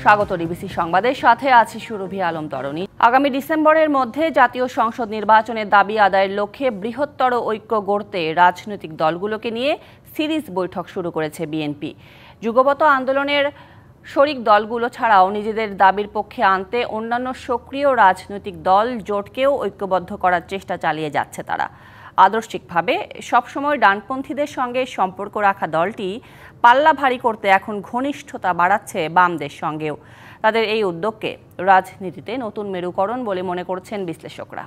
স্বাগত ডিবিসি সংবাদের সাথে আছি সুরভি আলম তরণী। আগামী ডিসেম্বরের মধ্যে জাতীয় সংসদ নির্বাচনের দাবি আদায়ের লক্ষ্যে বৃহত্তর ঐক্য গড়তে রাজনৈতিক দলগুলোকে নিয়ে সিরিজ বৈঠক শুরু করেছে বিএনপি। যুগপৎ আন্দোলনের শরিক দলগুলো ছাড়াও নিজেদের দাবির পক্ষে আনতে অন্যান্য সক্রিয় রাজনৈতিক দল জোটকেও ঐক্যবদ্ধ করার চেষ্টা চালিয়ে যাচ্ছে তারা। আদর্শিকভাবে সবসময় ডানপন্থীদের সঙ্গে সম্পর্ক রাখা দলটি পাল্লা ভারী করতে এখন ঘনিষ্ঠতা বাড়াচ্ছে বামদের সঙ্গেও। তাদের এই উদ্যোগকে রাজনীতিতে নতুন মেরুকরণ বলে মনে করছেন বিশ্লেষকরা।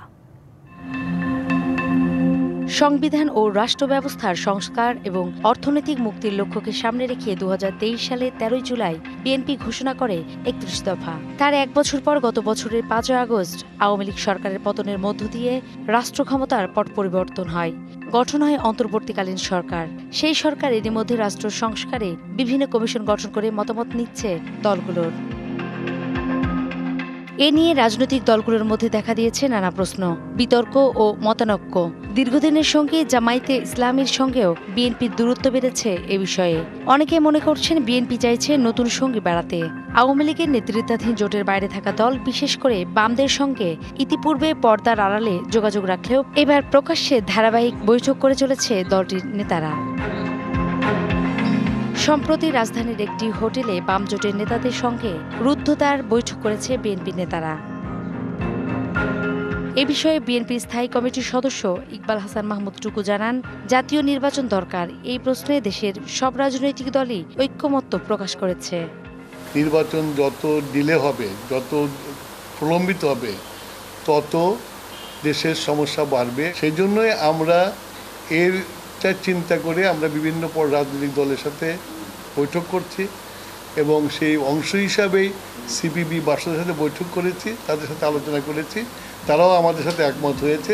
সংবিধান ও রাষ্ট্র ব্যবস্থার সংস্কার এবং অর্থনৈতিক মুক্তির লক্ষ্যকে সামনে রেখে 2023 সালে 13 জুলাই বিএনপি ঘোষণা করে 31 দফা। তার এক বছর পর গত বছরের 5 আগস্ট আওয়ামী লীগ সরকারের পতনের মধ্য দিয়ে রাষ্ট্র ক্ষমতার পট পরিবর্তন হয়, গঠন হয় অন্তর্বর্তীকালীন সরকার। সেই সরকার এরই মধ্যে রাষ্ট্র সংস্কারে বিভিন্ন কমিশন গঠন করে মতামত নিচ্ছে দলগুলোর। এ নিয়ে রাজনৈতিক দলগুলোর মধ্যে দেখা দিয়েছে নানা প্রশ্ন, বিতর্ক ও মতানৈক্য। দীর্ঘদিনের সঙ্গে জামায়াতে ইসলামীর সঙ্গেও বিএনপির দূরত্ব বেড়েছে এ বিষয়ে। অনেকে মনে করছেন বিএনপি চাইছে নতুন সঙ্গী বাড়াতে। আওয়ামী লীগের নেতৃত্বাধীন জোটের বাইরে থাকা দল, বিশেষ করে বামদের সঙ্গে ইতিপূর্বে পর্দার আড়ালে যোগাযোগ রাখলেও এবার প্রকাশ্যে ধারাবাহিক বৈঠক করে চলেছে দলটির নেতারা। সম্প্রতি রাজধানীর একটি হোটেলে বাম জোটের নেতাদের সঙ্গে রুদ্ধদ্বার বৈঠক করেছে বিএনপি নেতারা। এ বিষয়ে বিএনপির স্থায়ী কমিটির সদস্য ইকবাল হাসান মাহমুদ টুকু জানান, জাতীয় নির্বাচন দরকার। এই প্রশ্নে দেশের সব রাজনৈতিক দলই ঐক্যমত্য প্রকাশ করেছে। নির্বাচন যত ডিলে হবে, যত প্রলম্বিত হবে, তত দেশের সমস্যা বাড়বে। সেই জন্যই আমরা এরটা চিন্তা করে আমরা বিভিন্ন রাজনৈতিক দলের সাথে বৈঠক করছি এবং সেই অংশ হিসাবেই সিপিবি বাসদের সাথে বৈঠক করেছি, তাদের সাথে আলোচনা করেছি, তারাও আমাদের সাথে একমত হয়েছে।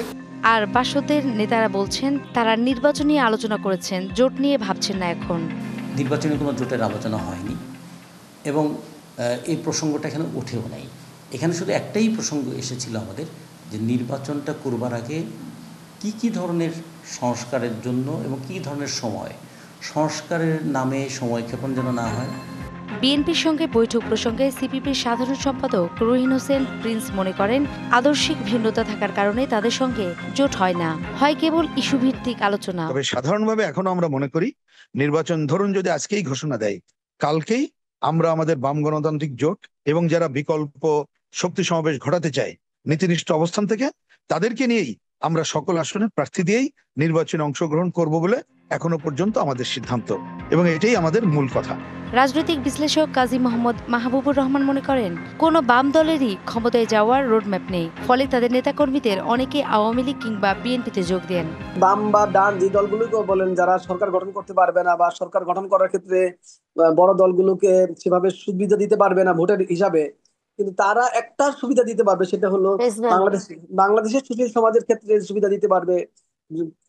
আর বাসদের নেতারা বলছেন তারা নির্বাচন নিয়ে আলোচনা করেছেন, জোট নিয়ে ভাবছেন না। এখন নির্বাচনে কোনো জোটের আলোচনা হয়নি এবং এই প্রসঙ্গটা এখানে ওঠেও নাই। এখানে শুধু একটাই প্রসঙ্গ এসেছিল আমাদের, যে নির্বাচনটা করবার আগে কি ধরনের সংস্কারের জন্য এবং কি ধরনের সময়, সংস্কারের নামে সময়ক্ষেপণ যেন না হয়। বিএনপির সঙ্গে বৈঠক প্রসঙ্গে সিপিবির সাধারণ সম্পাদক রুহিন হোসেন প্রিন্স মনে করেন, আদর্শিক ভিন্নতা থাকার কারণে তাদের সঙ্গে জোট হয় না, হয় কেবল ইস্যুভিত্তিক আলোচনা। তবে সাধারণভাবে এখনো আমরা মনে করি নির্বাচন ধরুন যদি আজকেই ঘোষণা দেয়, কালকেই আমরা আমাদের বাম গণতান্ত্রিক জোট এবং যারা বিকল্প শক্তি সমাবেশ ঘটাতে চায় নীতিনিষ্ঠ অবস্থান থেকে, তাদেরকে নিয়েই আমরা সকল আসনে প্রার্থী দিয়েই নির্বাচনে অংশগ্রহণ করব বলে এখনো পর্যন্ত আমাদের সিদ্ধান্ত, এবং এটাই আমাদের মূল কথা। রাজনৈতিক বিশ্লেষক কাজী মোহাম্মদ মাহবুবুর রহমান মনে করেন, কোনো বাম দলেরই ক্ষমতায় যাওয়ার রোডম্যাপ নেই, ফলে তাদের নেতাকর্মীদের অনেকে আওয়ামী লীগ কিংবা বিএনপিতে যোগ দেন। বাম বা ডান যে দলগুলোকে বলেন যারা সরকার গঠন করতে পারবে না বা সরকার গঠন করার ক্ষেত্রে বড় দলগুলোকে সেভাবে সুবিধা দিতে পারবে না ভোটের হিসাবে, কিন্তু তারা একটা সুবিধা দিতে পারবে, সেটা হলো বাংলাদেশের সুশীল সমাজের ক্ষেত্রে সুবিধা দিতে পারবে,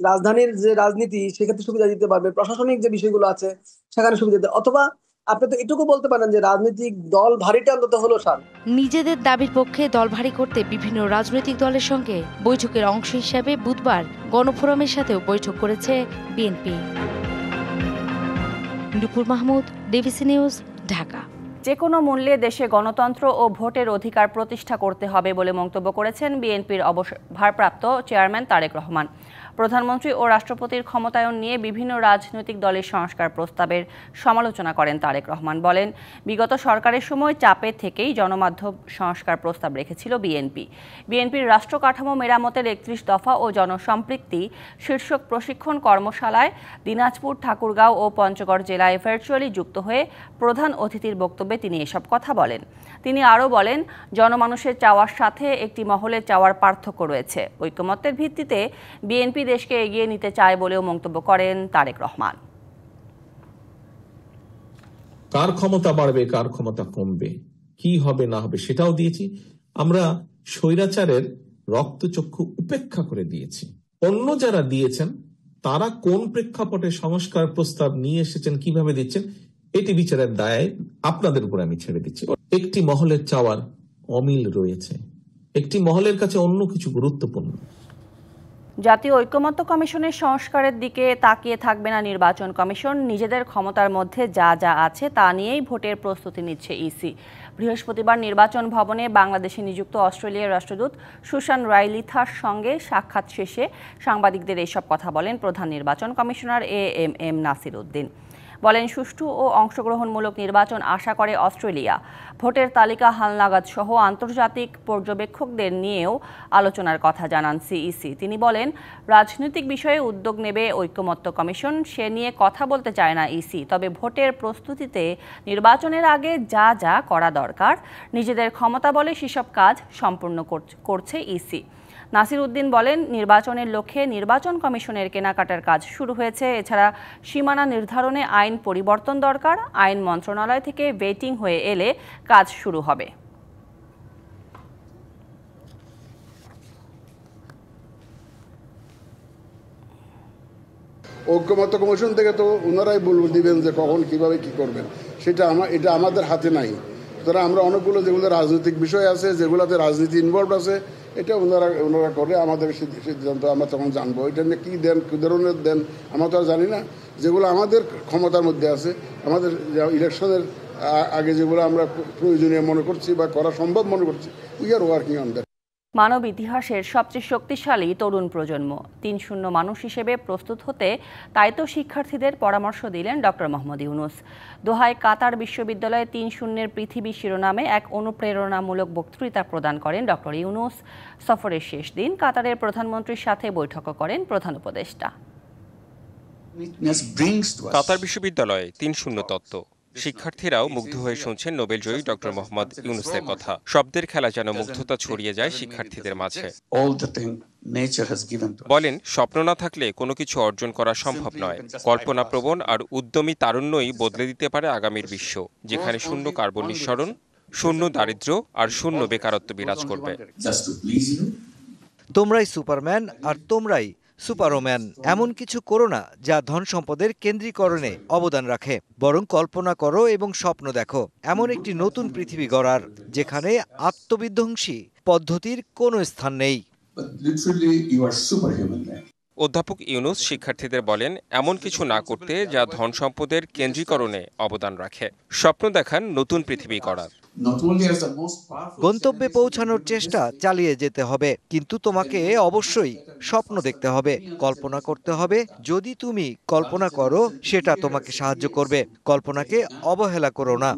রাজধানীর যে রাজনীতি সেক্ষেত্রে সুবিধা দিতে পারবে, প্রশাসনিক যে বিষয়গুলো আছে সেখানে সুবিধা দিতে, অথবা আপনি তো এটুকু বলতে পারেন যে রাজনৈতিক দল ভারীটা অন্তত হলো সার। নিজেদের দাবির পক্ষে দল ভারী করতে বিভিন্ন রাজনৈতিক দলের সঙ্গে বৈঠকের অংশ হিসাবে বুধবার গণফোরামের সাথেও বৈঠক করেছে বিএনপি। নুপুর মাহমুদ, ডিবিসি নিউজ, ঢাকা। যে কোনো মূল্যে দেশে গণতন্ত্র ও ভোটের অধিকার প্রতিষ্ঠা করতে হবে বলে মন্তব্য করেছেন বিএনপির ভারপ্রাপ্ত চেয়ারম্যান তারেক রহমান। প্রধানমন্ত্রী ও রাষ্ট্রপতির ক্ষমতায়ন নিয়ে বিভিন্ন রাজনৈতিক দলের সংস্কার প্রস্তাবের সমালোচনা করেন তারেক রহমান। বলেন, বিগত সরকারের সময় চাপে থেকেই জনমাধ্যম সংস্কার প্রস্তাব রেখেছিল বিএনপি। বিএনপির রাষ্ট্র কাঠামো মেরামতের 31 দফা ও জনসম্পৃক্তি শীর্ষক প্রশিক্ষণ কর্মশালায় দিনাজপুর, ঠাকুরগাঁও ও পঞ্চগড় জেলায় ভার্চুয়ালি যুক্ত হয়ে প্রধান অতিথির বক্তব্যে তিনি এসব কথা বলেন। তিনি আরও বলেন, জনমানুষের চাওয়ার সাথে একটি মহলের চাওয়ার পার্থক্য রয়েছে। ঐকমত্যের ভিত্তিতে বিএনপি দেশকে এগিয়ে নিতে চায় বলেও মন্তব্য করেন তারেক রহমান। কার ক্ষমতা বাড়বে, কার ক্ষমতা কমবে, কি হবে না হবে সেটাও দিয়েছি। আমরা স্বৈরাচারের রক্তচক্ষু উপেক্ষা করে দিয়েছি। অন্য যারা দিয়েছেন তারা কোন প্রেক্ষাপটে সংস্কার প্রস্তাব নিয়ে এসেছেন, কিভাবে দিচ্ছেন, এটি বিচারের দায় আপনাদের উপর আমি ছেড়ে দিচ্ছি। একটি মহলের চাওয়ার অমিল রয়েছে, একটি মহলের কাছে অন্য কিছু গুরুত্বপূর্ণ। জাতীয় ঐকমত্য কমিশনের সংস্কারের দিকে তাকিয়ে থাকবে না নির্বাচন কমিশন। নিজেদের ক্ষমতার মধ্যে যা যা আছে তা নিয়েই ভোটের প্রস্তুতি নিচ্ছে ইসি। বৃহস্পতিবার নির্বাচন ভবনে বাংলাদেশে নিযুক্ত অস্ট্রেলিয়ার রাষ্ট্রদূত সুসান রাইলিথার সঙ্গে সাক্ষাৎ শেষে সাংবাদিকদের এসব কথা বলেন প্রধান নির্বাচন কমিশনার এএমএম নাসির উদ্দিন। বলেন, সুষ্ঠু ও অংশগ্রহণমূলক নির্বাচন আশা করে অস্ট্রেলিয়া। ভোটের তালিকা হালনাগাদ সহ আন্তর্জাতিক পর্যবেক্ষকদের নিয়েও আলোচনার কথা জানান সিইসি। তিনি বলেন, রাজনৈতিক বিষয়ে উদ্যোগ নেবে ঐকমত্য কমিশন, সে নিয়ে কথা বলতে চায় না ইসি। তবে ভোটের প্রস্তুতিতে নির্বাচনের আগে যা যা করা দরকার নিজেদের ক্ষমতা বলে সেসব কাজ সম্পূর্ণ করছে ইসি। নাসির উদ্দিন বলেন, নির্বাচনের লক্ষ্যে নির্বাচন কমিশনের কেনাকাটার কাজ শুরু হয়েছে। এছাড়া সীমানা নির্ধারণে আইন পরিবর্তন দরকার। আইন মন্ত্রণালয় থেকে ভেটিং হয়ে এলে কাজ শুরু হবে। ঐকমত্য কমিশন থেকে তো ওনারাই দিবেন যে কখন কিভাবে কি করবেন, এটা আমাদের হাতে নাই। সুতরাং আমরা অনেকগুলো যেগুলো রাজনৈতিক বিষয় আছে, যেগুলোতে রাজনীতি ইনভলভ আছে, এটা ওনারা করে আমাদের সিদ্ধান্ত আমরা তখন জানবো। এটা নিয়ে কী দেন, কী ধরনের দেন আমরা তো আর জানি না। যেগুলো আমাদের ক্ষমতার মধ্যে আছে, আমাদের ইলেকশনের আগে যেগুলো আমরা প্রয়োজনীয় মনে করছি বা করা সম্ভব মনে করছি, we are working on that. মানব ইতিহাসের সবচেয়ে শক্তিশালী তরুণ প্রজন্ম ৩-০ মানুষ হিসেবে প্রস্তুত হতে তাই তো শিক্ষার্থীদের পরামর্শ দিলেন ডক্টর মোহাম্মদ ইউনূস। দোহায় কাতার বিশ্ববিদ্যালয়ে ৩-০ পৃথিবী শিরোনামে এক অনুপ্রেরণামূলক বক্তৃতা প্রদান করেন ডক্টর ইউনূস। সফরের শেষ দিন কাতারের প্রধানমন্ত্রীর সাথে বৈঠকও করেন প্রধান উপদেষ্টা। কাতার বিশ্ববিদ্যালয়ে ৩-০ তত্ত্ব। শিক্ষার্থীরাও মুগ্ধ হয়ে শুনছেন নোবেলজয়ী ডক্টর মোহাম্মদ ইউনূসের কথা। শব্দের খেলা যেন মুগ্ধতা ছড়িয়ে যায় শিক্ষার্থীদের মাঝে। বলেন, স্বপ্ন না থাকলে কোনো কিছু অর্জন করা সম্ভব নয়। কল্পনাপ্রবণ আর উদ্যমী তারুণ্যই বদলে দিতে পারে আগামীর বিশ্ব, যেখানে শূন্য কার্বন নিঃসরণ, শূন্য দারিদ্র্য আর শূন্য বেকারত্ব বিরাজ করবে। তোমরাই সুপারম্যান আর তোমরাই সুপারওম্যান। এমন কিছু করো না যা ধন সম্পদের কেন্দ্রীকরণে অবদান রাখে, বরং কল্পনা করো এবং স্বপ্ন দেখো এমন একটি নতুন পৃথিবী গড়ার, যেখানে আত্মবিধ্বংসী পদ্ধতির কোনো স্থান নেই। অধ্যাপক ইউনূস শিক্ষার্থীদের বলেন, এমন কিছু না করতে যা ধন সম্পদের কেন্দ্রীকরণে অবদান রাখে। স্বপ্ন দেখান নতুন পৃথিবী গড়ার। গন্তব্যে পৌঁছানোর চেষ্টা চালিয়ে যেতে হবে, কিন্তু তোমাকে অবশ্যই স্বপ্ন দেখতে হবে, কল্পনা করতে হবে। যদি তুমি কল্পনা করো, সেটা তোমাকে সাহায্য করবে। কল্পনাকে অবহেলা করো না।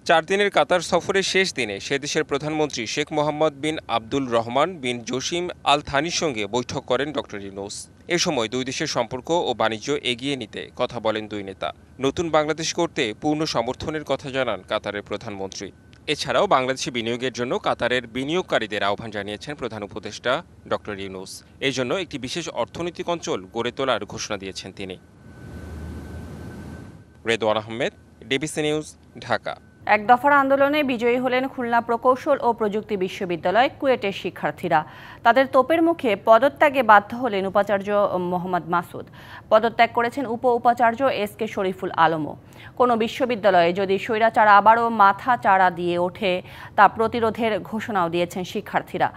4 দিনের কাতার সফরের শেষ দিনে সে দেশের প্রধানমন্ত্রী শেখ মোহাম্মদ বিন আব্দুল রহমান বিন জসিম আল থানির সঙ্গে বৈঠক করেন ডক্টর ইউনূস। এ সময় দুই দেশের সম্পর্ক ও বাণিজ্য এগিয়ে নিতে কথা বলেন দুই নেতা। নতুন বাংলাদেশ করতে পূর্ণ সমর্থনের কথা জানান কাতারের প্রধানমন্ত্রী। এছাড়াও বাংলাদেশে বিনিয়োগের জন্য কাতারের বিনিয়োগকারীদের আহ্বান জানিয়েছেন প্রধান উপদেষ্টা ডক্টর ইউনূস। এই জন্য একটি বিশেষ অর্থনৈতিক অঞ্চল গড়ে তোলার ঘোষণা দিয়েছেন তিনি। Redwan Ahmed, DBC news, Dhaka. এক দফার আন্দোলনে বিজয়ী হলেন খুলনা প্রকৌশল ও প্রযুক্তি বিশ্ববিদ্যালয় কুয়েটের শিক্ষার্থীরা। তাদের তোপের মুখে পদত্যাগে বাধ্য হলেন উপাচার্য মোহাম্মদ মাসুদ। পদত্যাগ করেছেন উপাচার্য এসকে শরীফুল আলমও। কোনো বিশ্ববিদ্যালয়ে যদি স্বৈরাচার আবারও মাথা চাড়া দিয়ে ওঠে, তা প্রতিরোধের ঘোষণাও দিয়েছেন শিক্ষার্থীরা।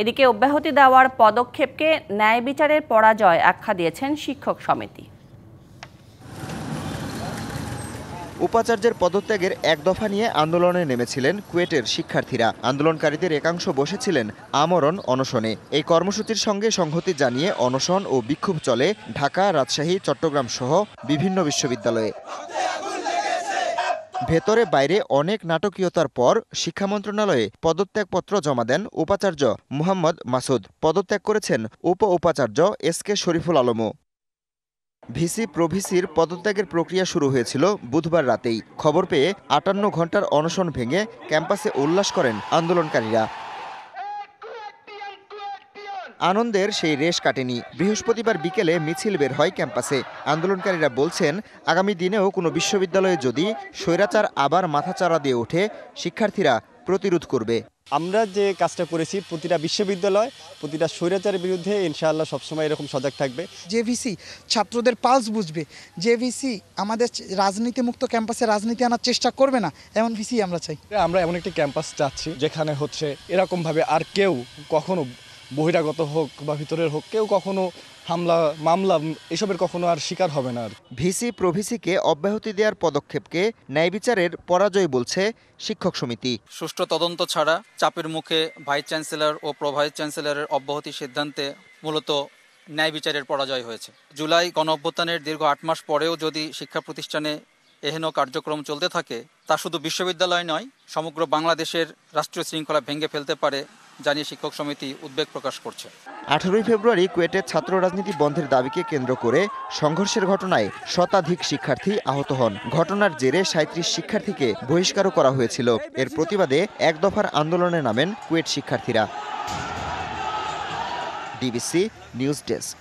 এদিকে অব্যাহতি দেওয়ার পদক্ষেপকে ন্যায় বিচারের পরাজয় আখ্যা দিয়েছেন শিক্ষক সমিতি। উপাচার্যের পদত্যাগের এক দফা নিয়ে আন্দোলনে নেমেছিলেন কুয়েটের শিক্ষার্থীরা। আন্দোলনকারীদের একাংশ বসেছিলেন আমরণ অনশনে। এই কর্মসূচির সঙ্গে সংহতি জানিয়ে অনশন ও বিক্ষোভ চলে ঢাকা, রাজশাহী, চট্টগ্রাম সহ বিভিন্ন বিশ্ববিদ্যালয়ে। ভেতরে বাইরে অনেক নাটকীয়তার পর শিক্ষা মন্ত্রণালয়ে পদত্যাগপত্র জমা দেন উপাচার্য মোহাম্মদ মাসুদ। পদত্যাগ করেছেন উপাচার্য এসকে শরীফুল আলমও। ভিসি প্রভিসির পদত্যাগের প্রক্রিয়া শুরু হয়েছিল বুধবার রাতেই। খবর পেয়ে ৫৮ ঘন্টার অনশন ভেঙে ক্যাম্পাসে উল্লাস করেন আন্দোলনকারীরা। আনন্দের সেই রেশ কাটেনি। বৃহস্পতিবার বিকেলে মিছিল বের হয় ক্যাম্পাসে। আন্দোলনকারীরা বলছেন, আগামী দিনেও কোনো বিশ্ববিদ্যালয়ে যদি স্বৈরাচার আবার মাথাচাড়া দিয়ে ওঠে, শিক্ষার্থীরা প্রতিরোধ করবে। আমরা যে কাজটা করেছি, প্রতিটা বিশ্ববিদ্যালয় প্রতিটা স্বৈরাচারের বিরুদ্ধে ইনশাআল্লাহ সবসময় এরকম সজাগ থাকবে। যে ভিসি ছাত্রদের পালস বুঝবে, যে ভিসি আমাদের রাজনীতি মুক্ত ক্যাম্পাসে রাজনীতি আনার চেষ্টা করবে না, এমন ভিসি আমরা চাই। আমরা এমন একটি ক্যাম্পাস চাচ্ছি যেখানে হচ্ছে এরকমভাবে আর কেউ কখনো বহিরাগত হোক বা ভিতরের হোক, কেউ কখনো হামলা মামলা এসবের কখনো আর শিকার হবে না। ভিসি প্রভিসিকে অব্যাহতি দেওয়ার পদক্ষেপকে ন্যায় বিচারের পরাজয় বলছে শিক্ষক সমিতি। সুষ্ঠু তদন্ত ছাড়া চাপের মুখে ভাইস চ্যান্সেলর ও প্রো ভাইস চ্যান্সেলরের অব্যাহতি সিদ্ধান্তে মূলত ন্যায় বিচারের পরাজয় হয়েছে। জুলাই গণঅভ্যুত্থানের দীর্ঘ 8 মাস পরেও যদি শিক্ষা প্রতিষ্ঠানে এহেন কার্যক্রম চলতে থাকে, তা শুধু বিশ্ববিদ্যালয় নয়, সমগ্র বাংলাদেশের রাষ্ট্রীয় শৃঙ্খলা ভেঙে ফেলতে পারে জানিয়ে শিক্ষক সমিতি উদ্বেগ প্রকাশ করছে। 18 ফেব্রুয়ারি কুয়েটে ছাত্র রাজনীতি বন্ধের দাবিকে কেন্দ্র করে সংঘর্ষের ঘটনায় শতাধিক শিক্ষার্থী আহত হন। ঘটনার জেরে 37 শিক্ষার্থীকে বহিষ্কারও করা হয়েছিল। এর প্রতিবাদে এক দফার আন্দোলনে নামেন কুয়েট শিক্ষার্থীরা। DBC news desk.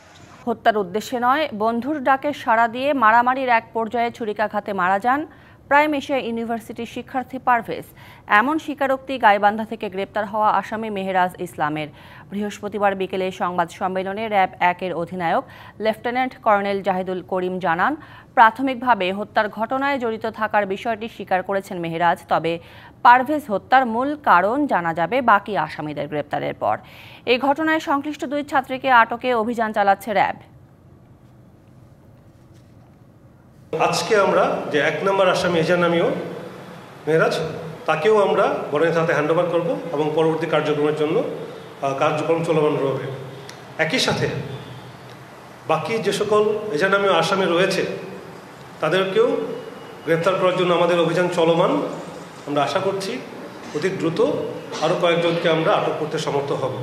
হত্যার উদ্দেশ্যে নয়, বন্ধুর ডাকে সাড়া দিয়ে মারামারির এক পর্যায়ে ছুরিকাঘাতে মারা যান প্রাইম এশিয়া ইউনিভার্সিটির শিক্ষার্থী পারভেজ। এমন স্বীকারোক্তি গাইবান্ধা থেকে গ্রেপ্তার হওয়া আসামি মেহরাজ ইসলামের। বৃহস্পতিবার বিকেলে সংবাদ সম্মেলনে র্যাব 1-এর অধিনায়ক লেফটেন্যান্ট কর্নেল জাহিদুল করিম জানান, প্রাথমিকভাবে হত্যার ঘটনায় জড়িত থাকার বিষয়টি স্বীকার করেছেন মেহরাজ। তবে পারভেজ হত্যার মূল কারণ জানা যাবে বাকি আসামিদের গ্রেপ্তারের পর। এই ঘটনায় সংশ্লিষ্ট 2 ছাত্রীকে আটকে অভিযান চালাচ্ছে র্যাব। আজকে আমরা যে 1 নম্বর আসামি এজার নামীয় মেহরাজ, তাকেও আমরা বনের হাতে হ্যান্ডওভার করব এবং পরবর্তী কার্যক্রমের জন্য কার্যক্রম চলমান রবে। একই সাথে বাকি যে সকল এজার নামীয় আসামি রয়েছে তাদেরকেও গ্রেপ্তার করার জন্য আমাদের অভিযান চলমান। আমরা আশা করছি অতি দ্রুত আরও কয়েকজনকে আমরা আটক করতে সমর্থ হব।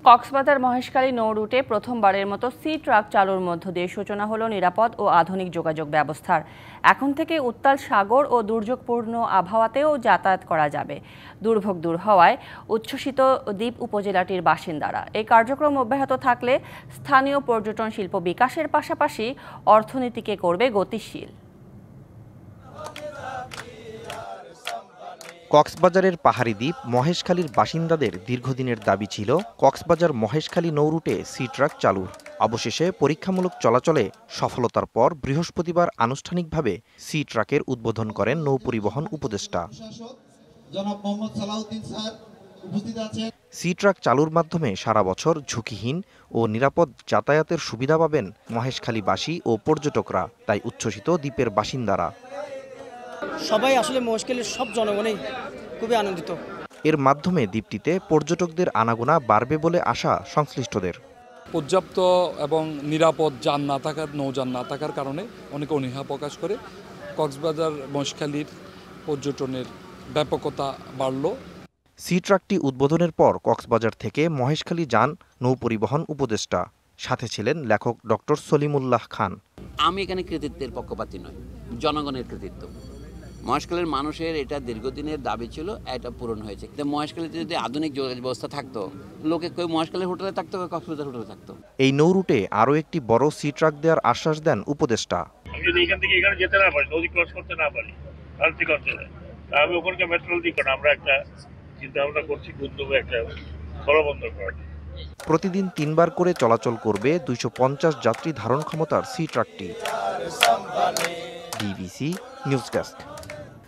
কক্সবাজার মহেশখালী নৌ রুটে প্রথমবারের মতো সি ট্রাক চালুর মধ্য দিয়ে সূচনা হলো নিরাপদ ও আধুনিক যোগাযোগ ব্যবস্থার। এখন থেকে উত্তাল সাগর ও দুর্যোগপূর্ণ আবহাওয়াতেও যাতায়াত করা যাবে। দুর্ভোগ দূর হওয়ায় উচ্ছ্বসিত দ্বীপ উপজেলাটির বাসিন্দারা। এই কার্যক্রম অব্যাহত থাকলে স্থানীয় পর্যটন শিল্প বিকাশের পাশাপাশি অর্থনীতিকে করবে গতিশীল। কক্সবাজারের পাহাড়ি দ্বীপ মহেশখালীর বাসিন্দাদের দীর্ঘদিনের দাবি ছিল কক্সবাজার মহেশখালী নৌরুটে সি ট্রাক চালুর। অবশেষে পরীক্ষামূলক চলাচলে সফলতার পর বৃহস্পতিবার আনুষ্ঠানিকভাবে সি ট্রাকের উদ্বোধন করেন নৌপরিবহন উপদেষ্টা। সি ট্রাক চালুর মাধ্যমে সারা বছর ঝুঁকিহীন ও নিরাপদ যাতায়াতের সুবিধা পাবেন মহেশখালীবাসী ও পর্যটকরা। তাই উচ্ছ্বসিত দ্বীপের বাসিন্দারা। সবাই আসলে মহেশখালীর সব জনগণই খুবই আনন্দিত। এর মাধ্যমে দ্বীপটিতে পর্যটকদের আনাগোনা বাড়বে বলে আশা সংশ্লিষ্টদের। পর্যাপ্ত এবং নিরাপদ যান না থাকার, নৌযান না থাকার কারণে অনেকে অনীহা প্রকাশ করে। কক্সবাজার মহেশখালীর পর্যটনের ব্যাপকতা বাড়ল। সি ট্রাকটি উদ্বোধনের পর কক্সবাজার থেকে মহেশখালী যান নৌপরিবহন উপদেষ্টা। সাথে ছিলেন লেখক ডক্টর সলিমুল্লাহ খান। আমি এখানে কৃতিত্বের পক্ষপাতী নই, জনগণের কৃতিত্ব। মহেশখালীর মানুষের এটা দীর্ঘদিনের দাবি ছিল, এটা পূরণ হয়েছে। মহেশখালীতে যদি আধুনিক যোগাযোগ ব্যবস্থা থাকতো, লোকে কেউ মহেশখালীর হোটেলে থাকতো, কেউ কক্সবাজার হোটেলে থাকতো। এই নৌরুটে আরও একটি বড় সি ট্রাক দেওয়ার আশ্বাস দেন উপদেষ্টা। আমি যদি এখান থেকে এখানে যেতে না পারি, নদী ক্রস করতে না পারি আর্থিক অঞ্চলে, আমি ওখানকে মেট্রোল দিই। কারণ আমরা একটা চিন্তা ভাবনা করছি গুন্দবে একটা স্থলবন্দর করার। প্রতিদিন 3 বার করে চলাচল করবে 250 যাত্রী ধারণ ক্ষমতার সি ট্রাকটি। DBC news desk.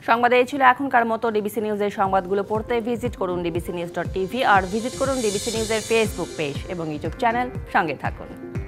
সংবাদে এই ছিল এখনকার মতো। ডিবিসি নিউজের সংবাদগুলো পড়তে ভিজিট করুন dbcnews.tv আর ভিজিট করুন ডিবিসি নিউজের ফেসবুক পেজ এবং ইউটিউব চ্যানেল। সঙ্গে থাকুন।